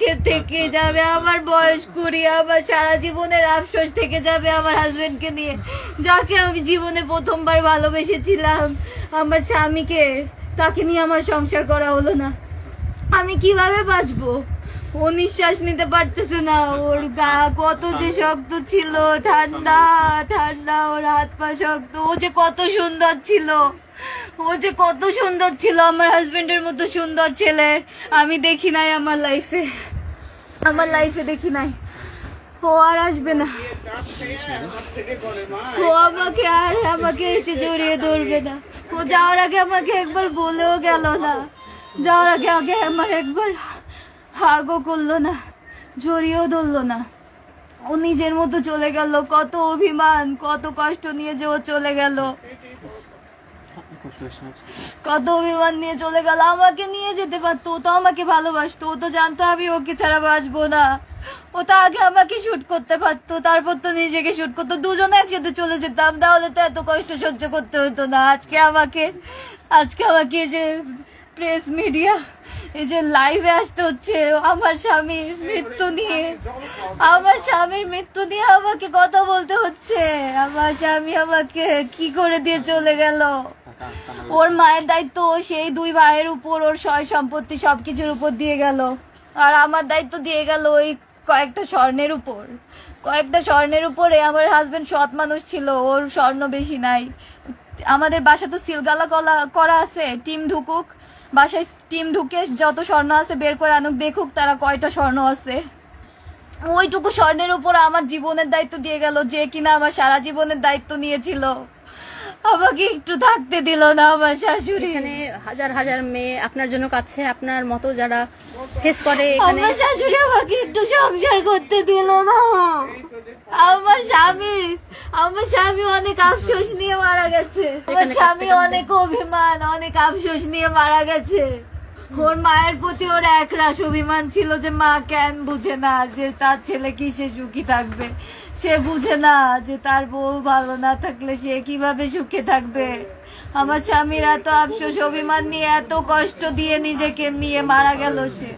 চোখে থেকে যাবে, আমার বয়স 20, আমার সারা জীবনের আফসোস থেকে যাবে আমার হাজবেন্ডকে নিয়ে, যাকে আমি জীবনে প্রথমবার ভালোবেসেছিলাম, আমার স্বামীকে, তাকে নিয়ে আমার সংসার করা হলো না। আমি কিভাবে বাঁচবো? ও নিঃশ্বাস নিতে পারতেছে না, ওর গা কত যে শক্ত ছিল, ঠান্ডা ঠান্ডা, ওর হাত পা শক্ত। ও যে কত সুন্দর ছিল, ও যে কত সুন্দর ছিল, আমার হাজবেন্ডের মতো সুন্দর ছেলে আমি দেখি নাই আমার লাইফে দেখি নাই। ও আর আসবে না, ও আমাকে এসে জড়িয়ে ধরবে না। ও যাওয়ার আগে আমাকে একবার বলেও গেল না, যাওয়ার আগে আমার একবার হাগও করলো না, জড়িয়েও ধরলো না। ও নিজের মতো চলে গেল। কত অভিমান, কত কষ্ট নিয়ে যে ও চলে গেল, কত অভিমান নিয়ে চলে গেল। আমাকে নিয়ে যেতে পারতো, ও তো আমাকে ভালোবাসতো, ও তো জানতো আমি ওকে ছাড়া বাঁচবো না। ও তো আগে আমাকে শুট করতে পারতো, তারপর তো নিজেকে শুট করতো, দুজনে একসাথে চলে যেতাম, তাহলে তো এত কষ্ট সহ্য করতে হতো না। আজকে আমাকে যে প্রেস মিডিয়া, এই যে লাইভে আসতে হচ্ছে আমার স্বামীর মৃত্যু নিয়ে আমাকে কথা বলতে হচ্ছে। আমার স্বামী আমাকে কি করে দিয়ে চলে গেল। ওর মায়ের দায়িত্ব সেই 2 ভাইয়ের উপর, ওর সয় সম্পত্তি সবকিছুর উপর দিয়ে গেল, আর আমার দায়িত্ব দিয়ে গেল ওই কয়েকটা স্বর্ণের উপরে। আমার হাজবেন্ড সৎ মানুষ ছিল, ওর স্বর্ণ বেশি নাই। আমাদের বাসা তো সিলগালা করা আছে, টিম ঢুকুক বাসায়, টিম ঢুকে যত স্বর্ণ আছে বের করে আনুক, দেখুক তারা কয়টা স্বর্ণ আছে। ওইটুকু স্বর্ণের উপর আমার জীবনের দায়িত্ব দিয়ে গেল, যে কিনা আমার সারা জীবনের দায়িত্ব নিয়েছিল। আমাকে একটু থাকতে দিল না আমার শাশুড়ি। এখানে হাজার হাজার মেয়ে আপনার জন্য কাছে, আপনার মতো যারা ফেস করে, আমার শাশুড়ি আমাকে একটু সংসার করতে দিল না। আমার স্বামী অনেক আফসোস নিয়ে মারা গেছে, আমার স্বামী অনেক অভিমান, অনেক আফসোস নিয়ে মারা গেছে। ওর মায়ের প্রতি ওর একরাশ অভিমান ছিল, যে মা কেন বুঝে না যে তার ছেলে কিসে সুখী থাকবে, সে বুঝে না যে তার বউ ভালো না থাকলে সে কিভাবে সুখে থাকবে। আমার স্বামীর এত আফসোস অভিমান নিয়ে, এত কষ্ট দিয়ে নিজেকে নিয়ে মারা গেল সে।